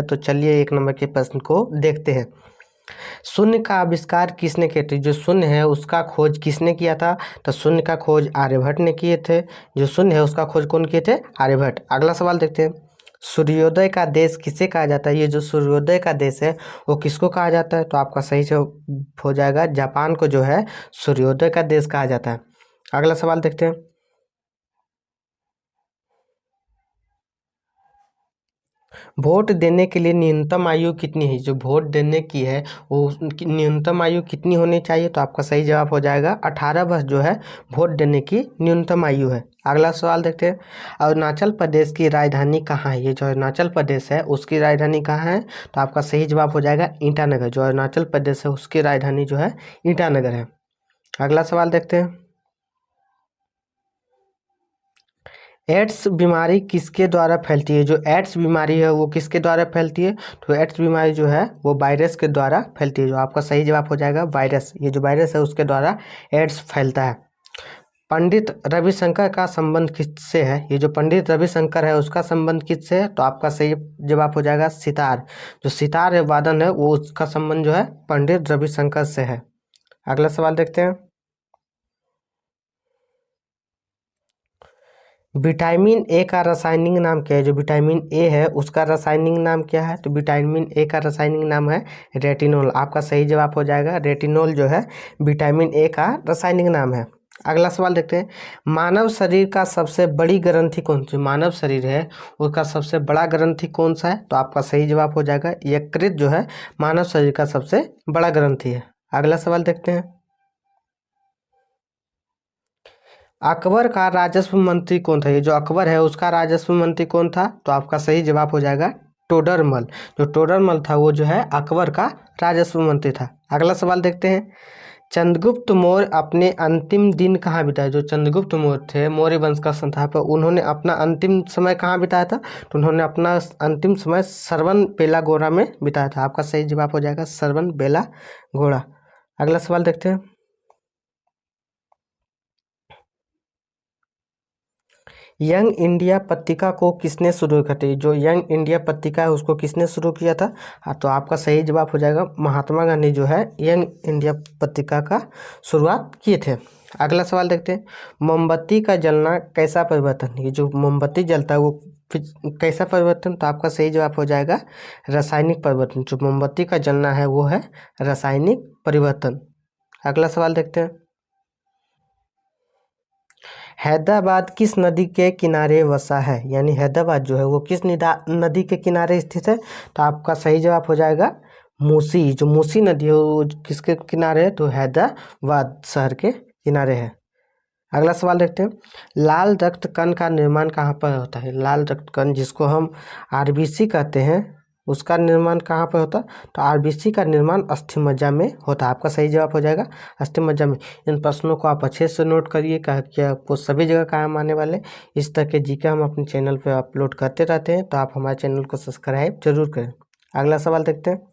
तो चलिए 1 नंबर के प्रश्न को देखते हैं। शून्य का आविष्कार किसने किया था? जो शून्य है उसका खोज किसने किया था? तो शून्य का खोज आर्यभट्ट ने किए थे। जो शून्य है उसका खोज कौन किए थे? आर्यभट्ट। अगला सवाल देखते हैं। सूर्योदय का देश किसे कहा जाता है? ये जो सूर्योदय का देश है वो किसको कहा जाता है? तो आपका सही जवाब हो जाएगा जापान को जो है सूर्योदय का देश कहा जाता है। अगला सवाल देखते हैं। वोट देने के लिए न्यूनतम आयु कितनी है? जो वोट देने की है वो उनकी न्यूनतम आयु कितनी होनी चाहिए? तो आपका सही जवाब हो जाएगा 18 वर्ष जो है वोट देने की न्यूनतम आयु है। अगला सवाल देखते हैं। अरुणाचल प्रदेश की राजधानी कहाँ है? ये जो अरुणाचल प्रदेश है उसकी राजधानी कहाँ है? तो आपका सही जवाब हो जाएगा ईटानगर। जो अरुणाचल प्रदेश है उसकी राजधानी जो है ईटानगर है। अगला सवाल देखते हैं। एड्स बीमारी किसके द्वारा फैलती है? जो एड्स बीमारी है वो किसके द्वारा फैलती है? तो एड्स बीमारी जो है वो वायरस के द्वारा फैलती है। जो आपका सही जवाब हो जाएगा वायरस। ये जो वायरस है उसके द्वारा एड्स फैलता है। पंडित रविशंकर का संबंध किससे है? ये जो पंडित रविशंकर है उसका संबंध किससे है? तो आपका सही जवाब हो जाएगा सितार। जो सितार है वादन है वो उसका संबंध जो है पंडित रविशंकर से है। अगला सवाल देखते हैं। विटामिन ए का रासायनिक नाम क्या है? जो विटामिन ए है उसका रासायनिक नाम क्या है? तो विटामिन ए का रासायनिक नाम है रेटिनोल। आपका सही जवाब हो जाएगा रेटिनोल जो है विटामिन ए का रासायनिक नाम है। अगला सवाल देखते हैं। मानव शरीर का सबसे बड़ी ग्रंथि कौन सी? मानव शरीर है उसका सबसे बड़ा ग्रंथि कौन सा है? तो आपका सही जवाब हो जाएगा यकृत जो है मानव शरीर का सबसे बड़ा ग्रंथि है। अगला सवाल देखते हैं। अकबर का राजस्व मंत्री कौन था? ये जो अकबर है उसका राजस्व मंत्री कौन था? तो आपका सही जवाब हो जाएगा टोडरमल। जो टोडरमल था वो जो है अकबर का राजस्व मंत्री था। अगला सवाल देखते हैं। चंद्रगुप्त मौर्य अपने अंतिम दिन कहाँ बिताए? जो चंद्रगुप्त मौर्य थे मौर्य वंश का संस्थापक, उन्होंने अपना अंतिम समय कहाँ बिताया था? तो उन्होंने अपना अंतिम समय सरवन बेलागोरा में बिताया था। आपका सही जवाब हो जाएगा सरवन बेलागोरा। अगला सवाल देखते हैं। यंग इंडिया पत्रिका को किसने शुरू किया था? जो यंग इंडिया पत्रिका है उसको किसने शुरू किया था? हाँ, तो आपका सही जवाब हो जाएगा महात्मा गांधी जो है यंग इंडिया पत्रिका का शुरुआत किए थे। अगला सवाल देखते हैं। मोमबत्ती का जलना कैसा परिवर्तन? ये जो मोमबत्ती जलता है वो कैसा परिवर्तन? तो आपका सही जवाब हो जाएगा रासायनिक परिवर्तन। जो मोमबत्ती का जलना है वो है रासायनिक परिवर्तन। अगला सवाल देखते हैं। हैदराबाद किस नदी के किनारे बसा है? यानी हैदराबाद जो है वो किस नदी के किनारे स्थित है? तो आपका सही जवाब हो जाएगा मूसी। जो मूसी नदी है वो किसके किनारे है? तो हैदराबाद शहर के किनारे है। अगला सवाल देखते हैं। लाल रक्त कण का निर्माण कहाँ पर होता है? लाल रक्त कण जिसको हम आरबीसी कहते हैं उसका निर्माण कहाँ पर होता है? तो आरबीसी का निर्माण अस्थि मज्जा में होता है। आपका सही जवाब हो जाएगा अस्थि मज्जा में। इन प्रश्नों को आप अच्छे से नोट करिए कि आपको सभी जगह काम आने वाले इस तरह के जीके हम अपने चैनल पर अपलोड करते रहते हैं, तो आप हमारे चैनल को सब्सक्राइब जरूर करें। अगला सवाल देखते हैं।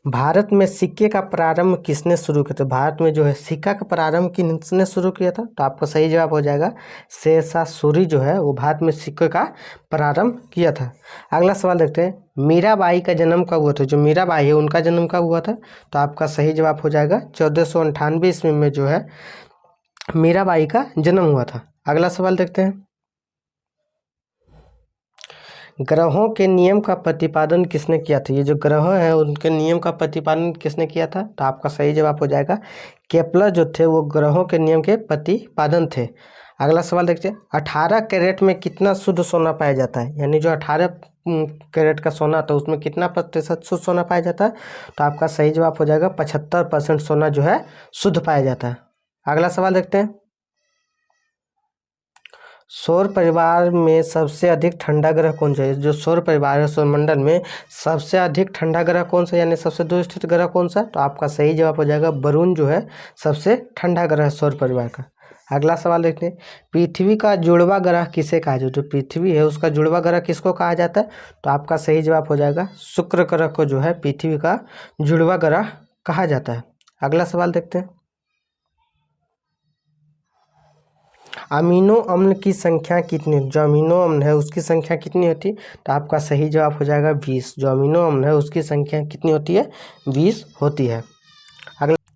भारत में सिक्के का प्रारंभ किसने शुरू किया था? भारत में जो है सिक्का का प्रारंभ किसने शुरू किया था? तो आपका सही जवाब हो जाएगा शेरशाह सूरी जो है वो भारत में सिक्के का प्रारंभ किया था। अगला सवाल देखते हैं। मीराबाई का जन्म कब हुआ था? जो मीराबाई है उनका जन्म कब हुआ था? तो आपका सही जवाब हो जाएगा 1498 ईस्वी में जो है मीराबाई का जन्म हुआ था। अगला सवाल देखते हैं। ग्रहों के नियम का प्रतिपादन किसने किया था? ये जो ग्रह है उनके नियम का प्रतिपादन किसने किया था? तो आपका सही जवाब हो जाएगा केपलर जो थे वो ग्रहों के नियम के प्रतिपादन थे। अगला सवाल देखते हैं। 18 कैरेट में कितना शुद्ध सोना पाया जाता है? यानी जो 18 कैरेट का सोना था उसमें कितना प्रतिशत शुद्ध सोना पाया जाता है? तो आपका सही जवाब हो जाएगा 75% सोना जो है शुद्ध पाया जाता है। अगला सवाल देखते हैं। सौर परिवार में सबसे अधिक ठंडा ग्रह कौन सा है? जो सौर परिवार है सौरमंडल में सबसे अधिक ठंडा ग्रह कौन सा, यानी सबसे दूर स्थित ग्रह कौन सा? तो आपका सही जवाब हो जाएगा वरुण जो है सबसे ठंडा ग्रह है सौर परिवार का। अगला सवाल देखते हैं। पृथ्वी का जुड़वा ग्रह किसे कहा जाता है? जो पृथ्वी है उसका जुड़वा ग्रह किसको कहा जाता है? तो आपका सही जवाब हो जाएगा शुक्र ग्रह को जो है पृथ्वी का जुड़वा ग्रह कहा जाता है। अगला सवाल देखते हैं। अमीनो अम्ल की संख्या कितनी, जो अमीनो अम्ल है उसकी संख्या कितनी होती है? तो आपका सही जवाब हो जाएगा 20। जो अमीनो अम्ल है उसकी संख्या कितनी होती है? 20 होती है।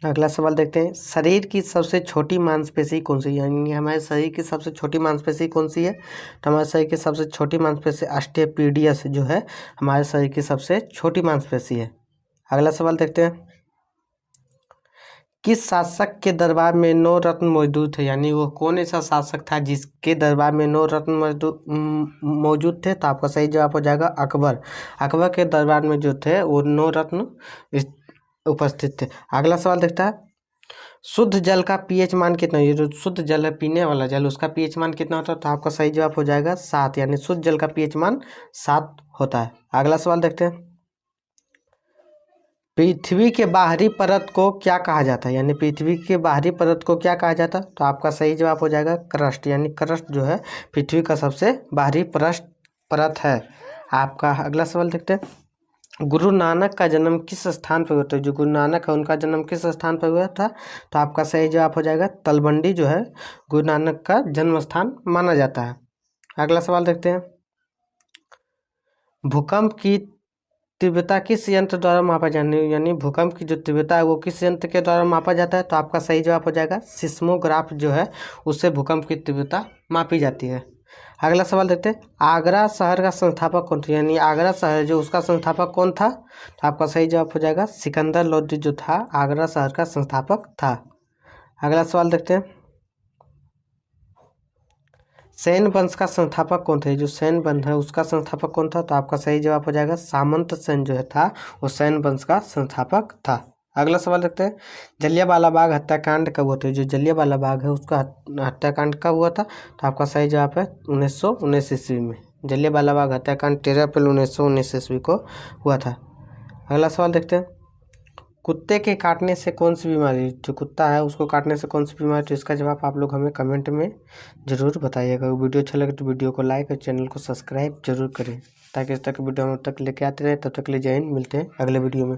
अगला सवाल देखते हैं, शरीर की सबसे छोटी मांसपेशी कौन सी है? यानी हमारे शरीर की सबसे छोटी मांसपेशी कौन सी है? तो हमारे शरीर की सबसे छोटी मांसपेशी ऑस्टियोपीडियस जो है हमारे शरीर की सबसे छोटी मांसपेशी है। अगला सवाल देखते हैं, किस शासक के दरबार में 9 रत्न मौजूद थे? यानी वो कौन ऐसा शासक था जिसके दरबार में 9 रत्न मौजूद थे? तो आपका सही जवाब हो जाएगा अकबर। अकबर के दरबार में जो थे वो 9 रत्न उपस्थित थे। अगला सवाल देखता है, शुद्ध जल का पीएच मान कितना? ये जो शुद्ध जल है, पीने वाला जल, उसका पीएच मान कितना होता है? तो आपका सही जवाब हो जाएगा 7। यानी शुद्ध जल का पीएच मान 7 होता है। अगला सवाल देखते हैं, पृथ्वी के बाहरी परत को क्या कहा जाता है? यानी पृथ्वी के बाहरी परत को क्या कहा जाता है? तो आपका सही जवाब हो जाएगा क्रस्ट। यानी क्रस्ट जो है पृथ्वी का सबसे बाहरी परत है। आपका अगला सवाल देखते हैं, गुरु नानक का जन्म किस स्थान पर हुआ था? जो गुरु नानक है उनका जन्म किस स्थान पर हुआ था? तो आपका सही जवाब हो जाएगा तलवंडी जो है गुरु नानक का जन्म स्थान माना जाता है। अगला सवाल देखते हैं, भूकंप की तीव्रता किस यंत्र द्वारा मापा जाने, यानी भूकंप की जो तीव्रता है वो किस यंत्र के द्वारा मापा जाता है? तो आपका सही जवाब हो जाएगा सिस्मोग्राफ जो है उससे भूकंप की तीव्रता मापी जाती है। अगला सवाल देखते हैं, आगरा शहर का संस्थापक कौन था? यानी आगरा शहर जो उसका संस्थापक कौन था? तो आपका सही जवाब हो जाएगा सिकंदर लोदी जो था आगरा शहर का संस्थापक था। अगला सवाल देखते हैं, सैन वंश का संस्थापक कौन था? जो सैन वंश है उसका संस्थापक कौन था? तो आपका सही जवाब हो जाएगा सामंत सेन जो है था वो सैन वंश का संस्थापक था। अगला सवाल देखते हैं, जलियांवाला बाग हत्याकांड कब हुआ था? जो जलियांवाला बाग है उसका हत्याकांड कब हुआ था? तो आपका सही जवाब है 1919 ईस्वी में। जलियांवाला बाग हत्याकांड 13 अप्रैल 1919 ईस्वी को हुआ था। अगला सवाल देखते हैं, कुत्ते के काटने से कौन सी बीमारी, जो कुत्ता है उसको काटने से कौन सी बीमारी? तो इसका जवाब आप लोग हमें कमेंट में ज़रूर बताइएगा। वीडियो अच्छा लगे तो वीडियो को लाइक और चैनल को सब्सक्राइब जरूर करें ताकि इस तक वीडियो हम तक लेके आते रहे। तब तक के लिए जय हिंद, मिलते हैं अगले वीडियो में।